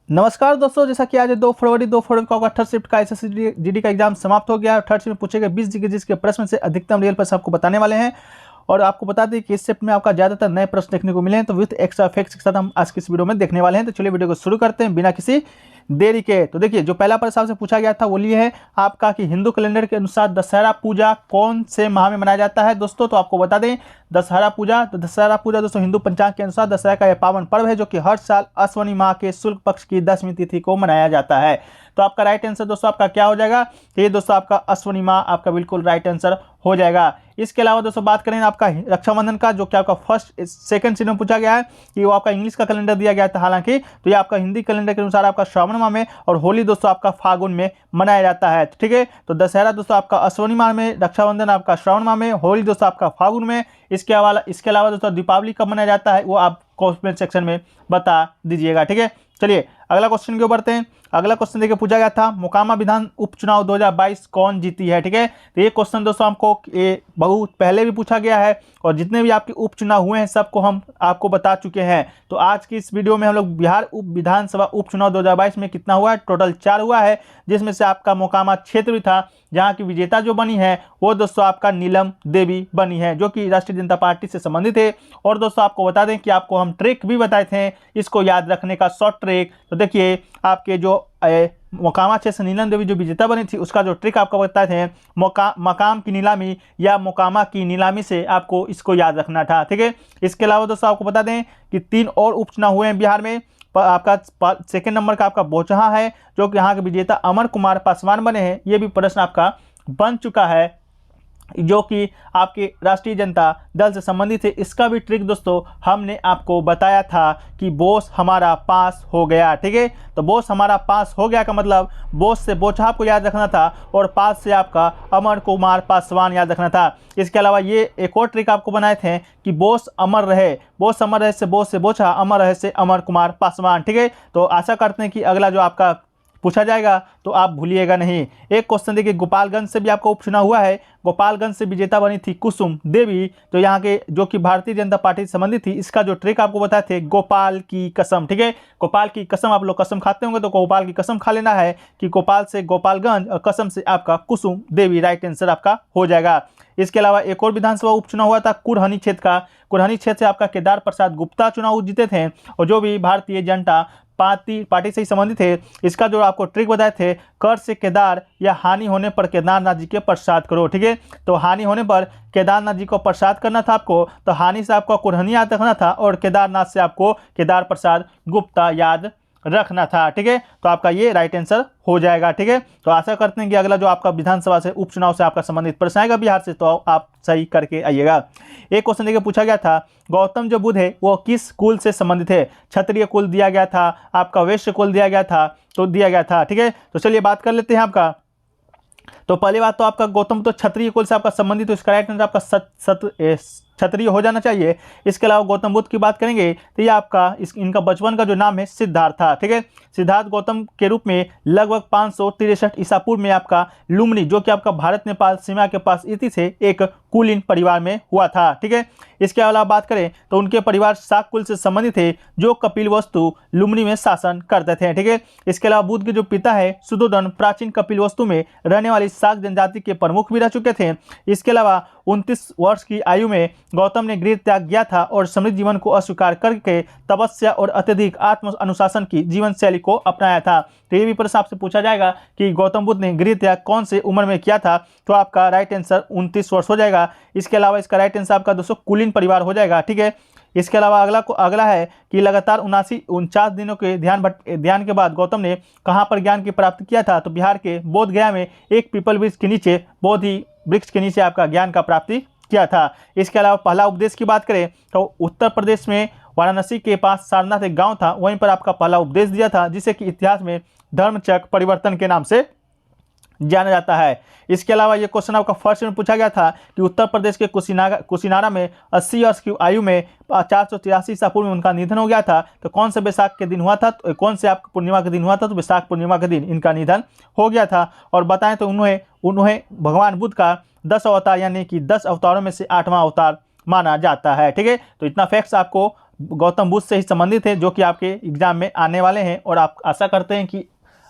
नमस्कार दोस्तों, जैसा कि आज 2 फरवरी को आपका थर्ड शिफ्ट का एसएससी जीडी का एग्जाम समाप्त हो गया है। थर्ड शिफ्ट में पूछे गए 20 जीके के प्रश्न से अधिकतम रियल प्रश्न आपको बताने वाले हैं। और आपको बता दें कि इस शिफ्ट में आपका ज़्यादातर नए प्रश्न देखने को मिले हैं, तो विथ एक्स्ट्रा फैक्ट्स के साथ हम आज की इस वीडियो में देखने वाले हैं। तो चलिए वीडियो को शुरू करते हैं बिना किसी देरी के। तो देखिए, जो पहला प्रश्न आपसे पूछा गया था वो ये है आपका कि हिंदू कैलेंडर के अनुसार दशहरा पूजा कौन से माह में मनाया जाता है दोस्तों। तो आपको बता दें दशहरा पूजा दोस्तों हिंदू पंचांग के अनुसार दशहरा का यह पावन पर्व है जो कि हर साल अश्वनी माह के शुक्ल पक्ष की 10वीं तिथि को मनाया जाता है। तो आपका राइट आंसर दोस्तों आपका क्या हो जाएगा, तो ये दोस्तों आपका अश्वनी माह आपका बिल्कुल राइट आंसर हो जाएगा। इसके अलावा दोस्तों बात करें आपका रक्षाबंधन का, जो कि आपका फर्स्ट सेकंड सीट में पूछा गया है कि वो आपका इंग्लिश का कैलेंडर दिया गया था, हालांकि तो ये आपका हिंदी कैलेंडर के अनुसार आपका श्रावण माह में और होली दोस्तों आपका फागुन में मनाया जाता है। ठीक है, तो दशहरा दोस्तों आपका अश्वनी माह में, रक्षाबंधन आपका श्रावण माह में, होली दोस्तों आपका फागुन में। इसके अलावा दोस्तों दीपावली कब मनाया जाता है वो आप कमेंट सेक्शन में बता दीजिएगा। ठीक है, चलिए अगला क्वेश्चन की ओर बढ़ते हैं। अगला क्वेश्चन देखिए पूछा गया था मोकामा विधान उपचुनाव 2022 कौन जीती है। ठीक है, तो ये क्वेश्चन दोस्तों आपको ये बहुत पहले भी पूछा गया है और जितने भी आपके उपचुनाव हुए हैं सबको हम आपको बता चुके हैं। तो आज की इस वीडियो में हम लोग बिहार विधानसभा उपचुनाव 2022 में कितना हुआ है, टोटल 4 हुआ है, जिसमें से आपका मोकामा क्षेत्र भी था जहाँ की विजेता जो बनी है वो दोस्तों आपका नीलम देवी बनी है, जो कि राष्ट्रीय जनता पार्टी से संबंधित है। और दोस्तों आपको बता दें कि आपको हम ट्रिक भी बताए थे इसको याद रखने का, शॉर्ट ट्रिक। तो देखिए आपके जो मोकामा क्षेत्र से नीलम देवी जो विजेता बनी थी उसका जो ट्रिक आपको बताए थे, मकाम की नीलामी या मोकामा की नीलामी से आपको इसको याद रखना था। ठीक है, इसके अलावा दोस्तों आपको बता दें कि 3 और उपचुनाव हुए हैं बिहार में। आपका सेकंड नंबर का आपका बोचहा है जो कि यहाँ के विजेता अमर कुमार पासवान बने हैं। ये भी प्रश्न आपका बन चुका है जो कि आपके राष्ट्रीय जनता दल से संबंधित है। इसका भी ट्रिक दोस्तों हमने आपको बताया था कि बोस हमारा पास हो गया। ठीक है, तो बोस हमारा पास हो गया का मतलब बोस से बोचहा को याद रखना था और पास से आपका अमर कुमार पासवान याद रखना था। इसके अलावा ये एक और ट्रिक आपको बनाए थे कि बोस अमर रहे से बोचहा, अमर रहे से अमर कुमार पासवान। ठीक है, तो आशा करते हैं कि अगला जो आपका पूछा जाएगा तो आप भूलिएगा नहीं। एक क्वेश्चन देखिए गोपालगंज से भी आपका उपचुनाव हुआ है। गोपालगंज से विजेता बनी थी कुसुम देवी, तो यहाँ के जो कि भारतीय जनता पार्टी से संबंधित थी। इसका जो ट्रिक आपको बताए थे गोपाल की कसम। ठीक है, गोपाल की कसम, आप लोग कसम खाते होंगे तो गोपाल की कसम खा लेना है कि गोपाल से गोपालगंज और कसम से आपका कुसुम देवी राइट आंसर आपका हो जाएगा। इसके अलावा एक और विधानसभा उपचुनाव हुआ था कुरहनी क्षेत्र का। कुरहनी क्षेत्र से आपका केदार प्रसाद गुप्ता चुनाव जीते थे और जो भी भारतीय जनता पार्टी से ही संबंधित है। इसका जो आपको ट्रिक बताए थे, कर से केदार या हानि होने पर केदारनाथ जी के प्रसाद करो। ठीक है, तो हानि होने पर केदारनाथ जी को प्रसाद करना था आपको, तो हानि से आपको कुरहनी याद रखना था और केदारनाथ से आपको केदार प्रसाद गुप्ता याद रखना था। ठीक है, तो आपका ये राइट आंसर हो जाएगा। ठीक है, तो आशा करते हैं कि अगला जो आपका विधानसभा से उपचुनाव से आपका संबंधित प्रश्न आएगा बिहार से तो आप सही करके आइएगा। एक क्वेश्चन देखिए पूछा गया था गौतम जो बुद्ध है वो किस कुल से संबंधित है। क्षत्रिय कुल दिया गया था, आपका वैश्य कुल दिया गया था। ठीक है, तो चलिए बात कर लेते हैं आपका। तो पहली बात तो आपका गौतम तो क्षत्रिय कुल से आपका संबंधित, तो इसका राइट आंसर आपका क्षत्रिय हो जाना चाहिए। इसके अलावा गौतम बुद्ध की बात करेंगे तो ये आपका इनका बचपन का जो नाम है सिद्धार्थ था। ठीक है, सिद्धार्थ गौतम के रूप में लगभग 563 ईसा पूर्व में आपका लुम्बिनी जो कि आपका भारत नेपाल सीमा के पास स्थित से एक कुलीन परिवार में हुआ था। ठीक है, इसके अलावा बात करें तो उनके परिवार शाक कुल से संबंधित थे जो कपिलवस्तु लुम्बिनी में शासन करते थे। ठीक है, इसके अलावा बुद्ध के जो पिता है सुदोधन प्राचीन कपिलवस्तु में रहने वाली शाक जनजाति के प्रमुख भी रह चुके थे। इसके अलावा 29 वर्ष की आयु में गौतम ने गृह त्याग किया था और समृद्ध जीवन को अस्वीकार करके तपस्या और अत्यधिक आत्म अनुशासन की जीवन शैली को अपनाया था। तो ये भी प्रश्न आपसे पूछा जाएगा कि गौतम बुद्ध ने गृह त्याग कौन से उम्र में किया था, तो आपका राइट आंसर 29 वर्ष हो जाएगा। इसके अलावा इसका राइट आंसर आपका दोस्तों कुलीन परिवार हो जाएगा। ठीक है, इसके अलावा अगला है कि लगातार 49 दिनों के ध्यान के बाद गौतम ने कहाँ पर ज्ञान की प्राप्ति किया था, तो बिहार के बोध गया में एक पीपल वृक्ष के नीचे, बोधि वृक्ष के नीचे आपका ज्ञान का प्राप्ति किया था। इसके अलावा पहला उपदेश की बात करें तो उत्तर प्रदेश में वाराणसी के पास सारनाथ एक गांव था, वहीं पर आपका पहला उपदेश दिया था जिसे कि इतिहास में धर्मचक्र परिवर्तन के नाम से जाना जाता है। इसके अलावा ये क्वेश्चन आपका फर्स्ट में पूछा गया था कि उत्तर प्रदेश के कुशीनारा में 80 वर्ष की आयु में 483 ईसा पूर्व में उनका निधन हो गया था। तो कौन से बैसाख के दिन हुआ था, तो कौन से आपका पूर्णिमा के दिन हुआ था, तो बैसाख पूर्णिमा के दिन इनका निधन हो गया था। और बताएं तो उन्हें भगवान बुद्ध का 10 अवतार यानी कि 10 अवतारों में से 8वां अवतार माना जाता है। ठीक है, तो इतना फैक्ट्स आपको गौतम बुद्ध से ही संबंधित है, जो कि आपके एग्जाम में आने वाले हैं और आप आशा करते हैं कि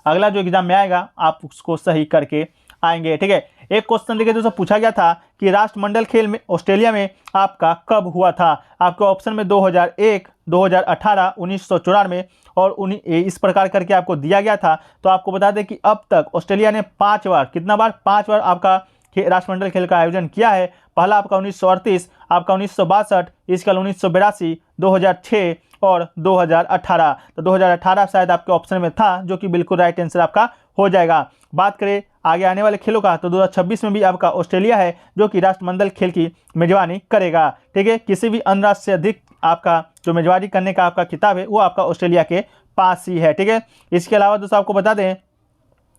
अगला जो एग्जाम में आएगा आप उसको सही करके आएंगे। ठीक है, एक क्वेश्चन देखिए दोस्तों, पूछा गया था कि राष्ट्रमंडल खेल में ऑस्ट्रेलिया में आपका कब हुआ था। आपके ऑप्शन में 2001, 2018, 1994 और इस प्रकार करके आपको दिया गया था। तो आपको बता दें कि अब तक ऑस्ट्रेलिया ने 5 बार, कितना बार, 5 बार आपका राष्ट्रमंडल खेल का आयोजन किया है। पहला आपका 1938, आपका 1962, इसके बाद 1982, 2006 और 2018। तो 2018 शायद आपके ऑप्शन में था, जो कि बिल्कुल राइट आंसर आपका हो जाएगा। बात करें आगे आने वाले खेलों का, तो 2026 में भी आपका ऑस्ट्रेलिया है जो कि राष्ट्रमंडल खेल की मेजबानी करेगा। ठीक है, किसी भी अन्य राष्ट्र से अधिक आपका जो मेजबानी करने का आपका खिताब है वो आपका ऑस्ट्रेलिया के पास ही है। ठीक है, इसके अलावा दोस्तों आपको बता दें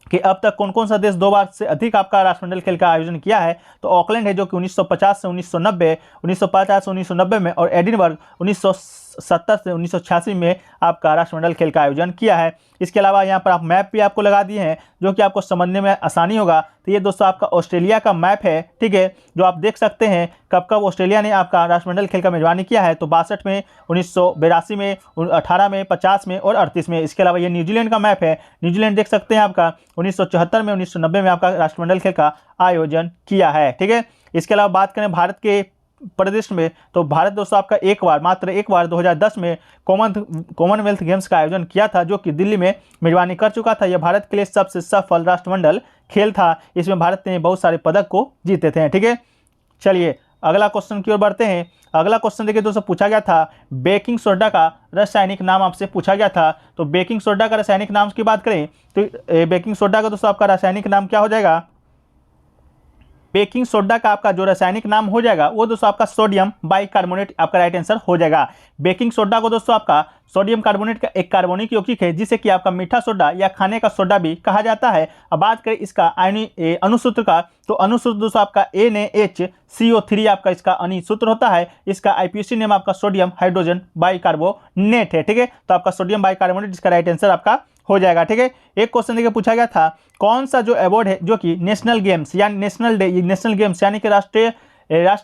कि अब तक कौन कौन सा देश 2 बार से अधिक आपका राष्ट्रमंडल खेल का आयोजन किया है। तो ऑकलैंड है जो कि 1950 से 1990, 1950 से 1990 में, और एडिनबर्ग 1970 से 1986 में आपका राष्ट्रमंडल खेल का आयोजन किया है। इसके अलावा यहाँ पर आप मैप भी आपको लगा दिए हैं जो कि आपको समझने में आसानी होगा। तो ये दोस्तों आपका ऑस्ट्रेलिया का मैप है। ठीक है, जो आप देख सकते हैं कब कब ऑस्ट्रेलिया ने आपका राष्ट्रमंडल खेल का मेजबानी किया है। तो 62 में, 1982 में, 18 में, 50 में और 38 में। इसके अलावा ये न्यूजीलैंड का मैप है। न्यूजीलैंड देख सकते हैं आपका 1974 में, 1990 में आपका राष्ट्रमंडल खेल का आयोजन किया है। ठीक है, इसके अलावा बात करें भारत के प्रदेश में, तो भारत दोस्तों आपका एक बार, मात्र एक बार 2010 में कॉमनवेल्थ गेम्स का आयोजन किया था, जो कि दिल्ली में मेजबानी कर चुका था। यह भारत के लिए सबसे सफल राष्ट्रमंडल खेल था। इसमें भारत ने बहुत सारे पदक को जीते थे। ठीक है, चलिए अगला क्वेश्चन की ओर बढ़ते हैं। अगला क्वेश्चन देखिए दोस्तों, पूछा गया था बेकिंग सोडा का रासायनिक नाम आपसे पूछा गया था। तो बेकिंग सोडा का रासायनिक नाम की बात करें तो बेकिंग सोडा का दोस्तों आपका रासायनिक नाम क्या हो जाएगा। बेकिंग सोडा का आपका जो रासायनिक नाम हो जाएगा वो दोस्तों आपका सोडियम बाइकार्बोनेट आपका राइट आंसर हो जाएगा। बेकिंग सोडा को दोस्तों आपका सोडियम कार्बोनेट का एक कार्बनिक यौगिक है, जिसे कि आपका मीठा सोडा या खाने का सोडा भी कहा जाता है। अब बात करें इसका अनुसूत्र का, तो अनुसूत्र दोस्तों आपका NaHCO3 आपका इसका अनुसूत्र होता है। इसका IPC नेम आपका सोडियम हाइड्रोजन बाइकार्बोनेट है। ठीक है, तो आपका सोडियम बाइकार्बोनेट इसका राइट आंसर आपका हो जाएगा। ठीक है, एक क्वेश्चन देखिए पूछा गया था कौन सा जो अवार्ड है जो कि नेशनल गेम्स यानी नेशनल गेम्स यानी कि राष्ट्रीय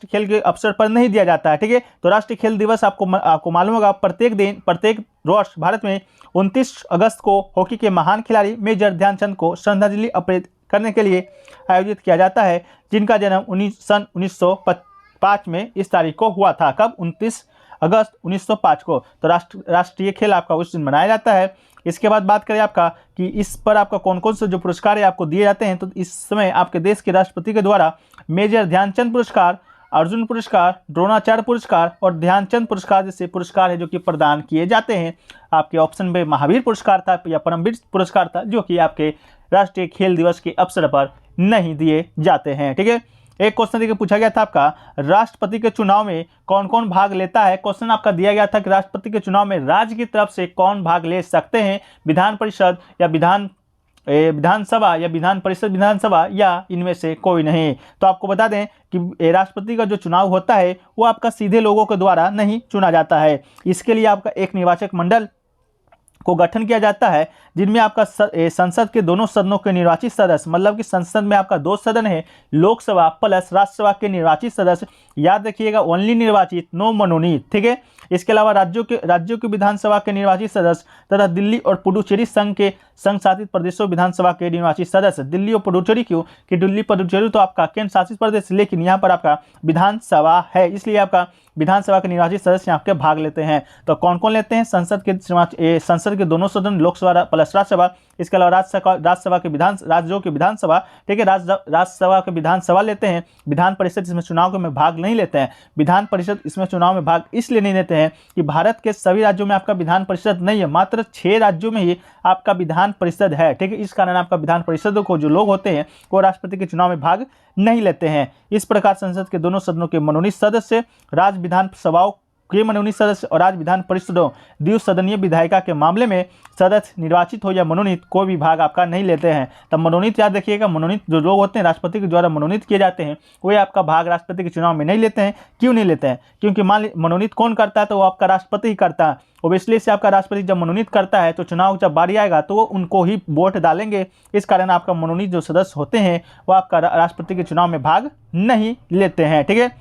खेल के अवसर पर नहीं दिया जाता है। ठीक है, तो राष्ट्रीय खेल दिवस आपको मालूम होगा प्रत्येक वर्ष भारत में 29 अगस्त को हॉकी के महान खिलाड़ी मेजर ध्यानचंद को श्रद्धांजलि अर्पित करने के लिए आयोजित किया जाता है, जिनका जन्म सन 1905 में इस तारीख को हुआ था। कब? 29 अगस्त 1905 को। तो राष्ट्रीय खेल आपका उस दिन मनाया जाता है। इसके बाद बात करें आपका कि इस पर आपका कौन कौन से जो पुरस्कार है आपको दिए जाते हैं। तो इस समय आपके देश के राष्ट्रपति के द्वारा मेजर ध्यानचंद पुरस्कार, अर्जुन पुरस्कार, द्रोणाचार्य पुरस्कार और ध्यानचंद पुरस्कार जैसे पुरस्कार है जो कि प्रदान किए जाते हैं। आपके ऑप्शन में महावीर पुरस्कार था या परमवीर पुरस्कार था, जो कि आपके राष्ट्रीय खेल दिवस के अवसर पर नहीं दिए जाते हैं। ठीक है, एक क्वेश्चन देखिए पूछा गया था आपका राष्ट्रपति के चुनाव में कौन कौन भाग लेता है। क्वेश्चन आपका दिया गया था कि राष्ट्रपति के चुनाव में राज्य की तरफ से कौन भाग ले सकते हैं, विधान परिषद या विधानसभा या विधान परिषद विधानसभा या इनमें से कोई नहीं। तो आपको बता दें कि राष्ट्रपति का जो चुनाव होता है वो आपका सीधे लोगों के द्वारा नहीं चुना जाता है। इसके लिए आपका एक निर्वाचक मंडल को गठन किया जाता है, जिनमें आपका संसद के दोनों सदनों के निर्वाचित सदस्य, मतलब कि संसद में आपका 2 सदन है, लोकसभा प्लस राज्यसभा के निर्वाचित सदस्य, याद रखिएगा ओनली निर्वाचित, नो मनोनीत। ठीक है, इसके अलावा राज्यों के विधानसभा के निर्वाचित सदस्य तथा दिल्ली और पुडुचेरी संघ शासित प्रदेशों विधानसभा के निर्वाचित सदस्य। दिल्ली और पुडुचेरी क्यों कि दिल्ली पुडुचेरी तो आपका केंद्र शासित प्रदेश, लेकिन यहाँ पर आपका विधानसभा है, इसलिए आपका विधानसभा के निर्वाचित सदस्य यहाँ के भाग लेते हैं। तो कौन कौन लेते हैं? संसद के दोनों सदन, लोकसभा प्लस राज्यसभा। इसके अलावा राज्यसभा के राज्यों की विधानसभा, ठीक है, राज्यसभा के विधानसभा लेते हैं। विधान परिषद इसमें चुनाव में भाग नहीं लेते हैं। विधान परिषद इसमें चुनाव में भाग इसलिए नहीं लेते हैं कि भारत के सभी राज्यों में आपका विधान परिषद नहीं है, मात्र 6 राज्यों में ही आपका विधान परिषद है। ठीक है, इस कारण आपका विधान परिषद को जो लोग होते हैं वो राष्ट्रपति के चुनाव में भाग नहीं लेते हैं। इस प्रकार संसद के दोनों सदनों के मनोनीत सदस्य, राज्य विधानसभाओं के मनोनीत सदस्य और राज्य विधान परिषदों द्विसदनीय विधायिका के मामले में सदस्य निर्वाचित हो या मनोनीत कोई भी भाग आपका नहीं लेते हैं। तब मनोनीत याद रखिएगा, मनोनीत जो लोग होते हैं राष्ट्रपति के द्वारा मनोनीत किए जाते हैं वे आपका भाग राष्ट्रपति के चुनाव में नहीं लेते हैं। क्यों नहीं लेते हैं? क्योंकि मान मनोनीत कौन करता है तो वो आपका राष्ट्रपति ही करता है। ओबियसली से आपका राष्ट्रपति जब मनोनीत करता है तो चुनाव जब बारी आएगा तो वो उनको ही वोट डालेंगे। इस कारण आपका मनोनीत जो सदस्य होते हैं वो आपका राष्ट्रपति के चुनाव में भाग नहीं लेते हैं। ठीक है,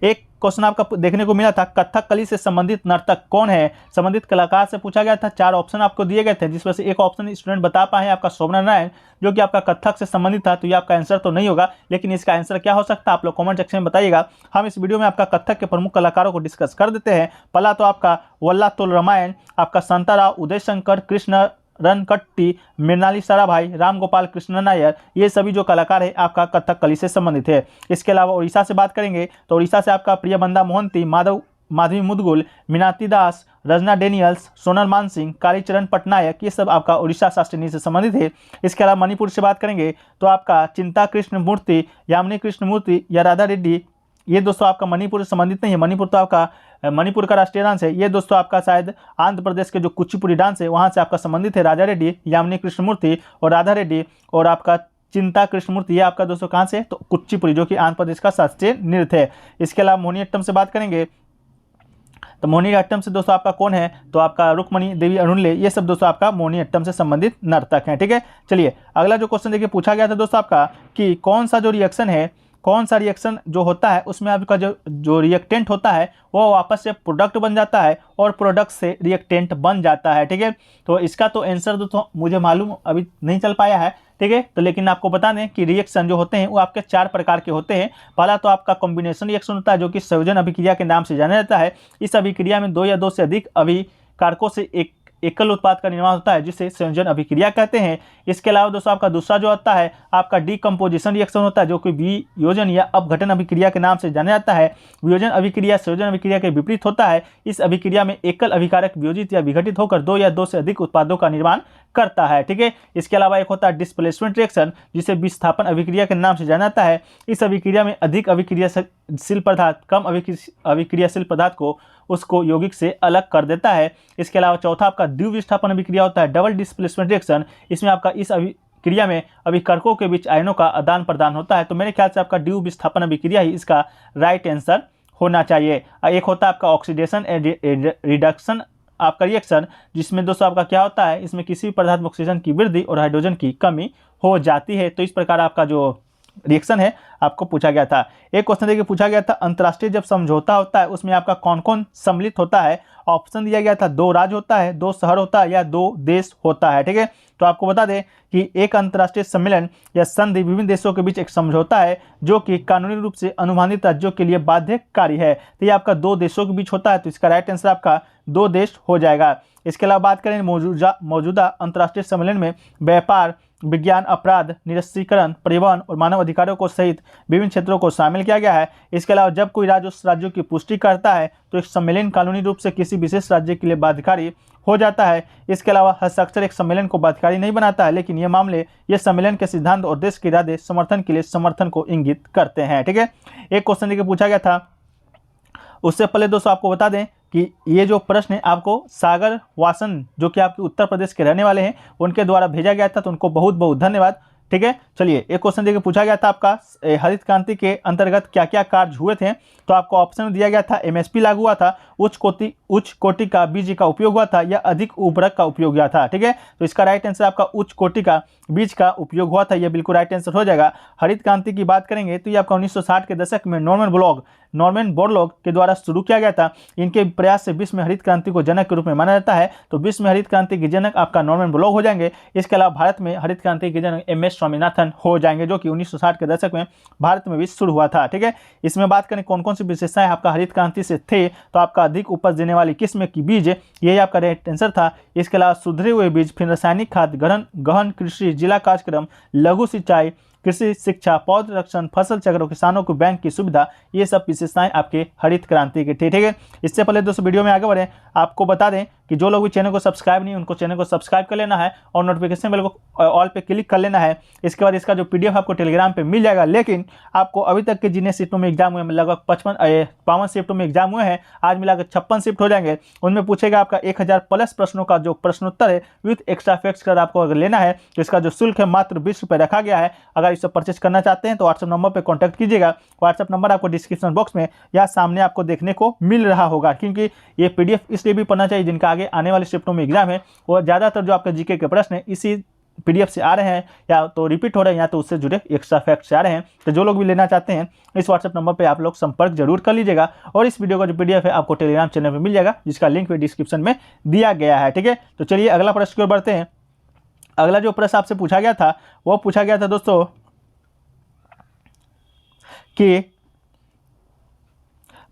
एक क्वेश्चन आपका देखने को मिला था, कथकली से संबंधित नर्तक कौन है, संबंधित कलाकार से पूछा गया था। 4 ऑप्शन आपको दिए गए थे, जिसमें से एक ऑप्शन स्टूडेंट बता पाए आपका शोभना नारायण, जो कि आपका कथक से संबंधित था। तो ये आपका आंसर तो नहीं होगा, लेकिन इसका आंसर क्या हो सकता है आप लोग कमेंट सेक्शन में बताइएगा। हम इस वीडियो में आपका कथक के प्रमुख कलाकारों को डिस्कस कर देते हैं। पहला तो आपका वल्लातोल रामायण, आपका शांताराव, उदय शंकर, कृष्ण रनकट्टी, मृणाली साराभाई, राम गोपाल कृष्ण नायर, ये सभी जो कलाकार है आपका कथकली से संबंधित है। इसके अलावा उड़ीसा से बात करेंगे तो उड़ीसा से आपका प्रियबंदा मोहंती, माधवी मुदगुल, मीनाती दास, रजना डेनियल्स, सोनल मानसिंह, कालीचरण पटनायक, ये सब आपका उड़ीसा शास्त्रीय नृत्य से संबंधित है। इसके अलावा मणिपुर से बात करेंगे तो आपका चिंता कृष्ण मूर्ति, यामिनी कृष्ण मूर्ति या राधा रेड्डी, ये दोस्तों आपका मणिपुर से संबंधित नहीं है। मणिपुर तो आपका मणिपुर का राष्ट्रीय डांस है। ये दोस्तों आपका शायद आंध्र प्रदेश के जो कुचिपुड़ी डांस है वहाँ से आपका संबंधित है। राजा रेड्डी, यामिनी कृष्णमूर्ति और राधा रेड्डी और आपका चिंता कृष्णमूर्ति, ये आपका दोस्तों कहाँ से, तो कुचिपुड़ी, जो कि आंध्र प्रदेश का शास्त्रीय नृत्य है। इसके अलावा मोहिनीअट्टम से बात करेंगे तो मोहिनीअट्टम से दोस्तों आपका कौन है, तो आपका रुक्मणी देवी अरुणले, ये सब दोस्तों आपका मोहिनीअट्टम से संबंधित नर्तक हैं। ठीक है, चलिए अगला जो क्वेश्चन देखिए पूछा गया था दोस्तों आपका कि कौन सा जो रिएक्शन है, कौन सा रिएक्शन जो होता है उसमें आपका जो रिएक्टेंट होता है वो वापस से प्रोडक्ट बन जाता है और प्रोडक्ट से रिएक्टेंट बन जाता है। ठीक है, तो इसका तो आंसर दोस्तों मुझे मालूम अभी नहीं चल पाया है। ठीक है, तो लेकिन आपको बता दें कि रिएक्शन जो होते हैं वो आपके 4 प्रकार के होते हैं। पहला तो आपका कॉम्बिनेशन रिएक्शन होता है, जो कि संयोजन अभिक्रिया के नाम से जाना जाता है। इस अभिक्रिया में 2 या 2 से अधिक अभिकारकों से एक एकल उत्पाद का निर्माण होता है, जिसे संयोजन अभिक्रिया कहते हैं। इसके अलावा दोस्तों आपका दूसरा जो होता है आपका डीकम्पोजिशन रिएक्शन होता है, जो कि वियोजन या अपघटन अभिक्रिया के नाम से जाना जाता है। वियोजन अभिक्रिया संयोजन अभिक्रिया के विपरीत होता है। इस अभिक्रिया में एकल अभिकारक वियोजित या विघटित होकर 2 या 2 से अधिक उत्पादों का निर्माण करता है। ठीक है, इसके अलावा एक होता है डिस्प्लेसमेंट रिएक्शन, जिसे विस्थापन अभिक्रिया के नाम से जाना जाता है। इस अभिक्रिया में अधिक अभिक्रियाशील पदार्थ कम अभिक्रियाशील पदार्थ को उसको यौगिक से अलग कर देता है। इसके अलावा चौथा आपका द्विविस्थापन अभिक्रिया होता है, डबल डिस्प्लेसमेंट रिएक्शन। इसमें आपका इस अभिक्रिया में अभिकारकों के बीच आयनों का आदान प्रदान होता है। तो मेरे ख्याल से आपका द्विविस्थापन अभिक्रिया ही इसका राइट आंसर होना चाहिए। एक होता है आपका ऑक्सीडेशन रिडक्शन आपका रिएक्शन, जिसमें दोस्तों आपका क्या होता है, इसमें किसी भी पदार्थ में ऑक्सीजन की वृद्धि और हाइड्रोजन की कमी हो जाती है। तो इस प्रकार आपका जो रिएक्शन है आपको पूछा गया था। एक क्वेश्चन देखिए पूछा गया था, अंतर्राष्ट्रीय जब समझौता होता है उसमें आपका कौन कौन सम्मिलित होता है। ऑप्शन दिया गया था 2 राज्य होता है, 2 शहर होता है या 2 देश होता है। ठीक है, तो आपको बता दें कि एक अंतर्राष्ट्रीय सम्मेलन या संधि विभिन्न देशों के बीच एक समझौता है, जो कि कानूनी रूप से अनुबंधित राज्यों के लिए बाध्यकारी है। तो ये आपका 2 देशों के बीच होता है, तो इसका राइट आंसर आपका 2 देश हो जाएगा। इसके अलावा बात करें मौजूदा अंतर्राष्ट्रीय सम्मेलन में व्यापार, विज्ञान, अपराध, निरस्त्रीकरण, परिवहन और मानव अधिकारों को सहित विभिन्न क्षेत्रों को शामिल किया गया है। इसके अलावा जब कोई राज्य उस राज्यों की पुष्टि करता है तो एक सम्मेलन कानूनी रूप से किसी विशेष राज्य के लिए बाध्यकारी हो जाता है। इसके अलावा हस्ताक्षर एक सम्मेलन को बाध्यकारी नहीं बनाता है, लेकिन ये मामले ये सम्मेलन के सिद्धांत और देश के इरादे समर्थन के लिए समर्थन को इंगित करते हैं। ठीक है, एक क्वेश्चन देखिए पूछा गया था, उससे पहले दोस्तों आपको बता दें कि ये जो प्रश्न है आपको सागर वासन, जो कि आपके उत्तर प्रदेश के रहने वाले हैं, उनके द्वारा भेजा गया था। तो उनको बहुत बहुत धन्यवाद। ठीक है, चलिए एक क्वेश्चन देखिए पूछा गया था आपका हरित क्रांति के अंतर्गत क्या क्या कार्य हुए थे। तो आपको ऑप्शन दिया गया था एमएसपी लागू हुआ था, उच्च कोटि का बीज का उपयोग हुआ था या अधिक उर्वरक का उपयोग हुआ था। ठीक है, तो इसका राइट आंसर आपका उच्च कोटि का बीज का उपयोग हुआ था, यह बिल्कुल राइट आंसर हो जाएगा। हरित क्रांति की बात करेंगे तो ये आपका 1960 के दशक में नॉर्मन बोरलॉग के द्वारा शुरू किया गया था। इनके प्रयास से विश्व में हरित क्रांति को जनक के रूप में माना जाता है। तो विश्व में हरित क्रांति के जनक आपका नॉर्मन बोरलॉग हो जाएंगे। इसके अलावा भारत में हरित क्रांति के जनक MS स्वामीनाथन हो जाएंगे, जो कि 1960 के दशक में भारत में भी शुरू हुआ था। ठीक है, इसमें बात करें कौन कौन सी विशेषताएं आपका हरित क्रांति से थे, तो आपका अधिक उपज देने वाली किस्म की बीज, यही आपका राइट आंसर था। इसके अलावा सुधरे हुए बीज, फिर रासायनिक खाद, गहन कृषि, जिला कार्यक्रम, लघु सिंचाई, कृषि शिक्षा, पौध रक्षण, फसल चक्र, किसानों को बैंक की सुविधा, ये सब विशेषताएं आपके हरित क्रांति के थे। ठीक है, इससे पहले दोस्तों वीडियो में आगे बढ़ें, आपको बता दें कि जो लोग भी चैनल को सब्सक्राइब नहीं उनको चैनल को सब्सक्राइब कर लेना है और नोटिफिकेशन बेल को ऑल पे क्लिक कर लेना है। इसके बाद इसका जो PDF आपको टेलीग्राम पे मिल जाएगा। लेकिन आपको अभी तक के जिन्हें शिफ्टों में एग्जाम हुए हैं, लगभग 52 शिफ्टों में एग्जाम हुए हैं, आज मिलाकर 56 शिफ्ट हो जाएंगे। उनमें पूछेगा आपका 1000 प्लस प्रश्नों का जो प्रश्नोत्तर है विथ एक्स्ट्रा फैक्ट्स कर आपको अगर लेना है तो इसका जो शुल्क है मात्र 20 रुपये रखा गया है। अगर इसे परचेज करना चाहते हैं तो व्हाट्सएप नंबर पर कॉन्टैक्ट कीजिएगा। व्हाट्सएप नंबर आपको डिस्क्रिप्शन बॉक्स में या सामने आपको देखने को मिल रहा होगा, क्योंकि ये PDF इसलिए भी पढ़ना चाहिए जिनका आगे आने वाले शिफ्टों में एग्जाम है वो ज़्यादातर जो आपका GK के प्रश्न है इसी PDF से आ रहे हैं, या तो रिपीट हो रहे हैं, या तो उससे जुड़े एक्स्ट्रा फैक्ट से आ रहे हैं। तो जो लोग भी लेना चाहते हैं इस व्हाट्सएप नंबर पे आप लोग संपर्क जरूर कर लीजिएगा। और इस वीडियो का जो PDF है आपको टेलीग्राम चैनल पे मिल जाएगा, जिसका लिंक भी डिस्क्रिप्शन में दिया गया है। ठीक है, तो चलिए अगला प्रश्न की ओर बढ़ते हैं। अगला जो प्रश्न आपसे पूछा गया था वो पूछा गया था दोस्तों कि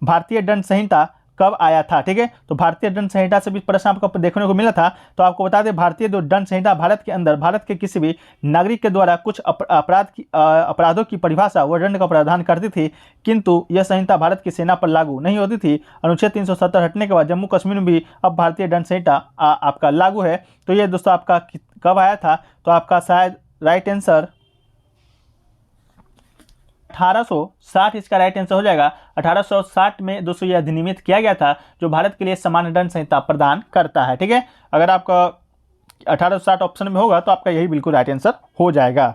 भारतीय दंड संहिता कब आया था। ठीक है, तो भारतीय दंड संहिता से भी प्रश्न आपको देखने को मिला था। तो आपको बता दें, भारतीय जो दंड संहिता भारत के अंदर भारत के किसी भी नागरिक के द्वारा कुछ अपराधों की परिभाषा व दंड का प्रावधान करती थी, किंतु यह संहिता भारत की सेना पर लागू नहीं होती थी। अनुच्छेद 370 हटने के बाद जम्मू कश्मीर में भी अब भारतीय दंड संहिता आपका लागू है। तो ये दोस्तों आपका कब आया था, तो आपका शायद राइट आंसर 1860 इसका राइट आंसर हो जाएगा। 1860 में दोस्तों यह अधिनियमित किया गया था, जो भारत के लिए सामान्य दंड संहिता प्रदान करता है। ठीक है, अगर आपका 1860 ऑप्शन में होगा तो आपका यही बिल्कुल राइट आंसर हो जाएगा।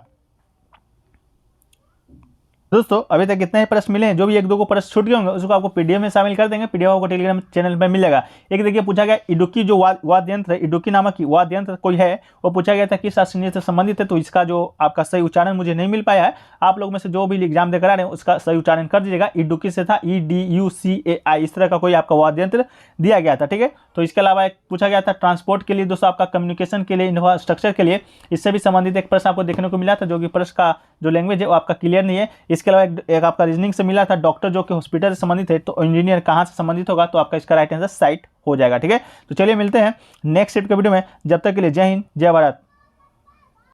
दोस्तों अभी तक कितने ही प्रश्न मिले हैं, जो भी एक दो को प्रश्न छूट गए होंगे उसको आपको PDF में शामिल कर देंगे। PDF आपको टेलीग्राम चैनल पर मिल जाएगा। एक देखिए पूछा गया इडुक्की जो वाद्य यंत्र है, इडुक्की नामक वाद्य यंत्र कोई है, वो पूछा गया था किस राष्ट्रीय से संबंधित है। तो इसका जो आपका सही उच्चारण मुझे नहीं मिल पाया है, आप लोग में से जो भी एग्जाम देकर आ रहे हैं उसका सही उच्चारण कर दीजिएगा। इडुक्की से था EDUCAI, इस तरह का कोई आपका वाद्य यंत्र दिया गया था। ठीक है, तो इसके अलावा एक पूछा गया था ट्रांसपोर्ट के लिए दोस्तों, आपका कम्युनिकेशन के लिए, इंफ्रास्ट्रक्चर के लिए, इससे भी संबंधित एक प्रश्न आपको देखने को मिला था, जो कि प्रश्न का जो लैंग्वेज है वो आपका क्लियर नहीं है। इसके अलावा एक आपका रीजनिंग से मिला था, डॉक्टर जो कि हॉस्पिटल से संबंधित है, तो इंजीनियर कहाँ से संबंधित होगा, तो आपका इसका राइट आंसर साइट हो जाएगा। ठीक है, तो चलिए मिलते हैं नेक्स्ट सेट के वीडियो में। जब तक के लिए जय हिंद, जय भारत।